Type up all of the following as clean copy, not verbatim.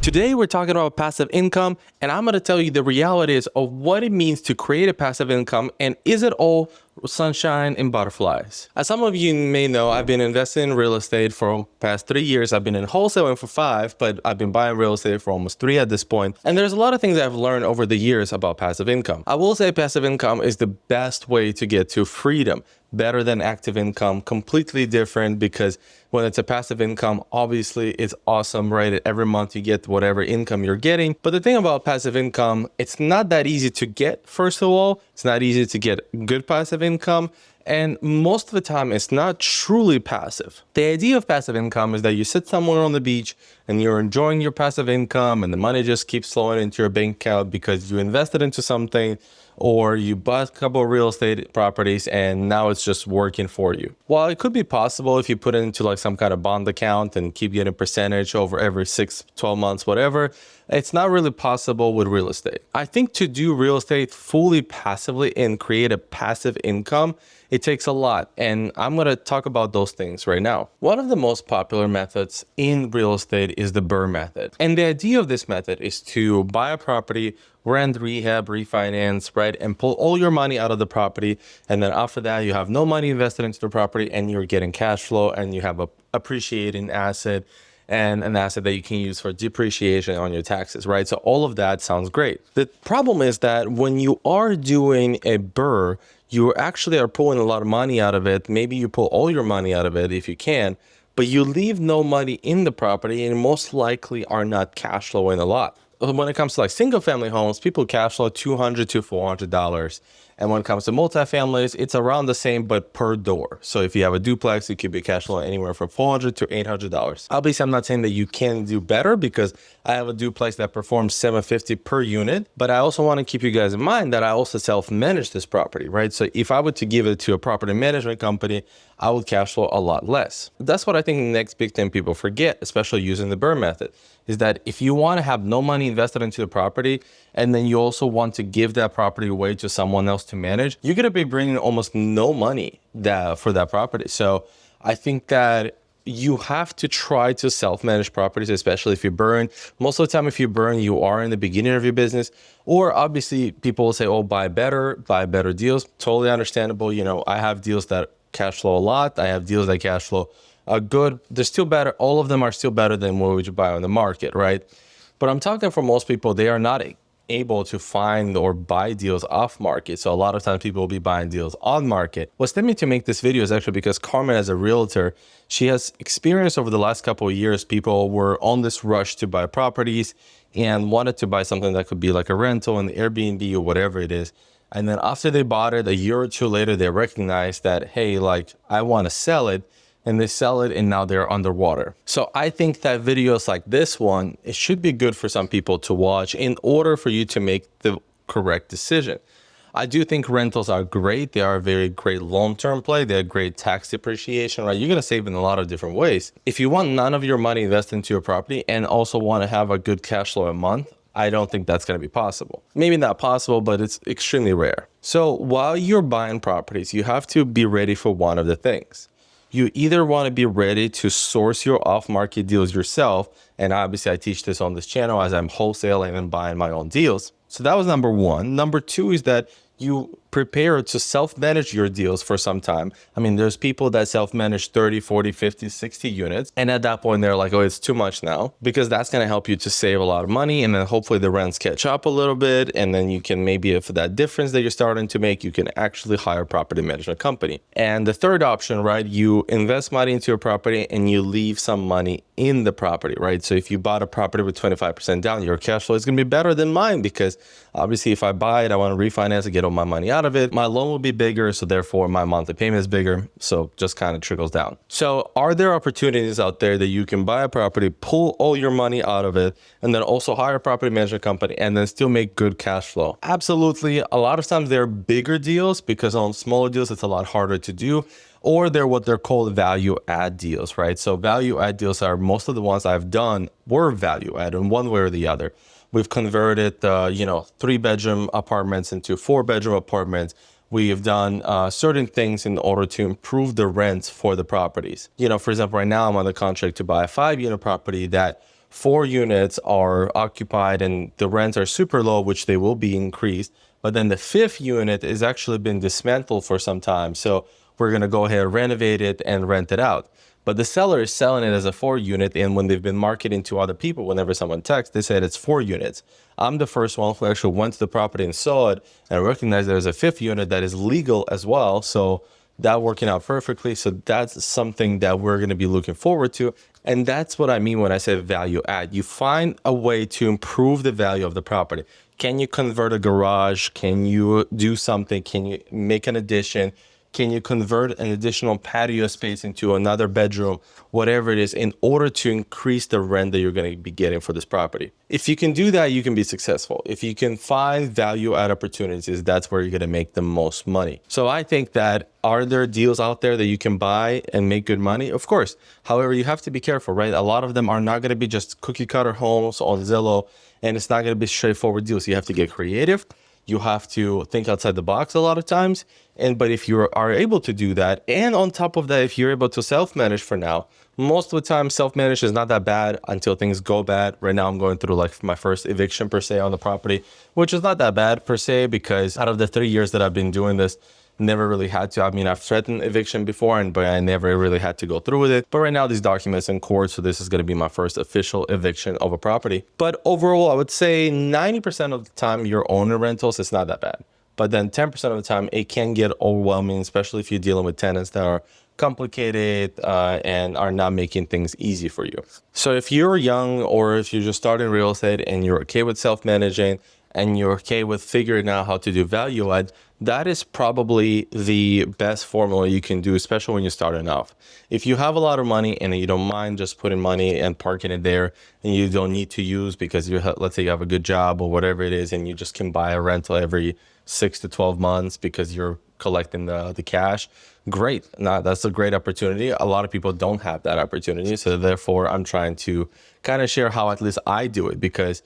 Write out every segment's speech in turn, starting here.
Today, we're talking about passive income, and I'm going to tell you the realities of what it means to create a passive income, and is it all sunshine and butterflies? As some of you may know, I've been investing in real estate for the past 3 years. I've been in wholesaling for 5, but I've been buying real estate for almost 3 at this point. And there's a lot of things I've learned over the years about passive income. I will say passive income is the best way to get to freedom. Better than active income, completely different, because when it's a passive income, obviously it's awesome, right? Every month you get whatever income you're getting. But the thing about passive income, it's not that easy to get, first of all. It's not easy to get good passive income. And most of the time, it's not truly passive. The idea of passive income is that you sit somewhere on the beach and you're enjoying your passive income and the money just keeps flowing into your bank account because you invested into something, or you bought a couple of real estate properties and now it's just working for you. While it could be possible if you put it into like some kind of bond account and keep getting a percentage over every 6, 12 months, whatever, it's not really possible with real estate. I think to do real estate fully passively and create a passive income, it takes a lot. And I'm going to talk about those things right now. One of the most popular methods in real estate is the BRRRR method. And the idea of this method is to buy a property, rent, rehab, refinance, right? And pull all your money out of the property. And then after that, you have no money invested into the property and you're getting cash flow and you have a appreciating asset and an asset that you can use for depreciation on your taxes, right? So all of that sounds great. The problem is that when you are doing a BRRRR, you actually are pulling a lot of money out of it. Maybe you pull all your money out of it if you can, but you leave no money in the property and most likely are not cash flowing a lot. When it comes to like single family homes, people cash flow $200 to $400. And when it comes to multifamilies, it's around the same, but per door. So if you have a duplex, it could be cash flow anywhere from $400 to $800. Obviously, I'm not saying that you can do better because I have a duplex that performs $750 per unit, but I also want to keep you guys in mind that I also self-manage this property, right? So if I were to give it to a property management company, I would cash flow a lot less. That's what I think the next big thing people forget, especially using the BRRRR method, is that if you want to have no money invested into the property, and then you also want to give that property away to someone else to manage, you're going to be bringing almost no money for that property. So I think that you have to try to self-manage properties, especially if you burn. Most of the time, if you burn, you are in the beginning of your business. Or obviously, people will say, oh, buy better deals. Totally understandable. You know, I have deals that cash flow a lot. I have deals that cash flow good. They're still better. All of them are still better than what would you buy on the market, right? But I'm talking for most people, they are not able to find or buy deals off market. So a lot of times people will be buying deals on market. What's led me to make this video is actually because Carmen, as a realtor, she has experienced over the last couple of years, people were on this rush to buy properties and wanted to buy something that could be like a rental, an Airbnb or whatever it is. And then after they bought it, a year or two later, they recognized that, hey, like I want to sell it. And they sell it and now they're underwater. So I think that videos like this one, it should be good for some people to watch in order for you to make the correct decision. I do think rentals are great. They are a very great long-term play. They're great tax depreciation, right? You're going to save in a lot of different ways. If you want none of your money invested into your property and also want to have a good cash flow a month, I don't think that's going to be possible. Maybe not possible, but it's extremely rare. So while you're buying properties, you have to be ready for one of the things. You either want to be ready to source your off-market deals yourself. And obviously I teach this on this channel as I'm wholesaling and buying my own deals. So that was number one. Number two is that you prepare to self-manage your deals for some time. I mean, there's people that self-manage 30, 40, 50, 60 units. And at that point, they're like, oh, it's too much now, because that's going to help you to save a lot of money. And then hopefully the rents catch up a little bit. And then you can maybe, if that difference that you're starting to make, you can actually hire a property management company. And the third option, right, you invest money into your property and you leave some money in the property, right? So if you bought a property with 25% down, your cash flow is going to be better than mine, because obviously if I buy it, I want to refinance and get all my money out of it. My loan will be bigger, so therefore my monthly payment is bigger. So just kind of trickles down. So are there opportunities out there that you can buy a property, pull all your money out of it, and then also hire a property management company and then still make good cash flow? Absolutely. A lot of times they're bigger deals, because on smaller deals, it's a lot harder to do. Or they're what they're called value add deals, right? So value add deals are, most of the ones I've done were value add in one way or the other. We've converted, 3-bedroom apartments into 4-bedroom apartments. We have done certain things in order to improve the rents for the properties. For example, right now I'm on the contract to buy a 5-unit property that 4 units are occupied and the rents are super low, which they will be increased. But then the 5th unit is actually been dismantled for some time. So we're going to go ahead and renovate it and rent it out. But the seller is selling it as a 4 unit. And when they've been marketing to other people, whenever someone texts, they said it's 4 units. I'm the first one who actually went to the property and saw it and recognized there's a 5th unit that is legal as well. So that working out perfectly. So that's something that we're going to be looking forward to. And that's what I mean when I say value add. You find a way to improve the value of the property. Can you convert a garage? Can you do something? Can you make an addition? Can you convert an additional patio space into another bedroom, whatever it is, in order to increase the rent that you're going to be getting for this property? If you can do that, you can be successful. If you can find value add opportunities, that's where you're going to make the most money. So I think that, are there deals out there that you can buy and make good money? Of course. However, you have to be careful, right? A lot of them are not going to be just cookie cutter homes on Zillow, and it's not going to be straightforward deals. You have to get creative. You have to think outside the box a lot of times. But if you are able to do that, and on top of that, if you're able to self-manage for now, most of the time self-manage is not that bad until things go bad. Right now I'm going through like my first eviction per se on the property, which is not that bad per se, because out of the 3 years that I've been doing this, never really had to. I mean, I've threatened eviction before, but I never really had to go through with it. But right now, these documents in court, so this is going to be my first official eviction of a property. But overall, I would say 90% of the time, your owner rentals, it's not that bad. But then 10% of the time, it can get overwhelming, especially if you're dealing with tenants that are complicated and are not making things easy for you. So if you're young, or if you're just starting real estate and you're okay with self-managing, and you're okay with figuring out how to do value add, that is probably the best formula you can do, especially when you're starting off. If you have a lot of money and you don't mind just putting money and parking it there, and you don't need to use because let's say you have a good job or whatever it is, and you just can buy a rental every 6 to 12 months because you're collecting the cash, great. Now, that's a great opportunity. A lot of people don't have that opportunity. So therefore, I'm trying to kind of share how at least I do it, because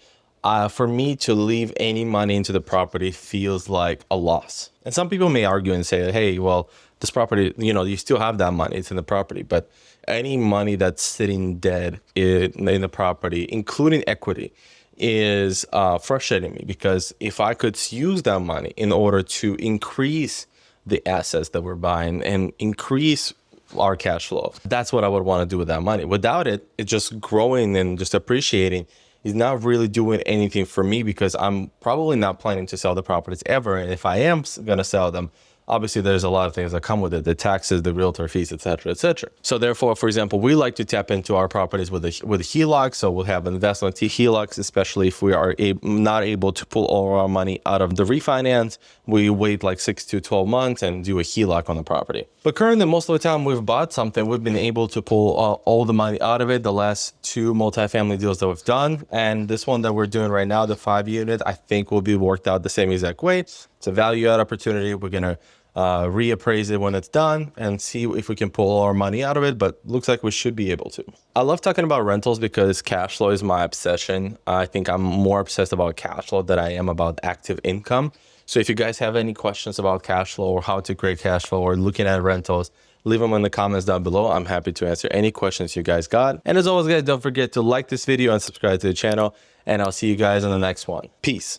for me to leave any money into the property feels like a loss. And some people may argue and say, hey, well, this property, you still have that money. It's in the property. But any money that's sitting dead in the property, including equity, is frustrating me, because if I could use that money in order to increase the assets that we're buying and increase our cash flow, that's what I would want to do with that money. Without it, it's just growing and just appreciating. Is not really doing anything for me, because I'm probably not planning to sell the properties ever. And if I am going to sell them, obviously there's a lot of things that come with it, the taxes, the realtor fees, etc., etc. So therefore, for example, we like to tap into our properties with a HELOC. So we'll have investment HELOCs, especially if we are not able to pull all our money out of the refinance. We wait like 6 to 12 months and do a HELOC on the property. But currently, most of the time we've bought something, we've been able to pull all the money out of it. The last 2 multifamily deals that we've done, and this one that we're doing right now, the 5 unit, I think will be worked out the same exact way. It's a value add opportunity. We're gonna reappraise it when it's done and see if we can pull all our money out of it, but looks like we should be able to. I love talking about rentals because cash flow is my obsession. I think I'm more obsessed about cash flow than I am about active income. So if you guys have any questions about cash flow or how to create cash flow or looking at rentals, leave them in the comments down below. I'm happy to answer any questions you guys got. And as always, guys, don't forget to like this video and subscribe to the channel, and I'll see you guys in the next one. Peace.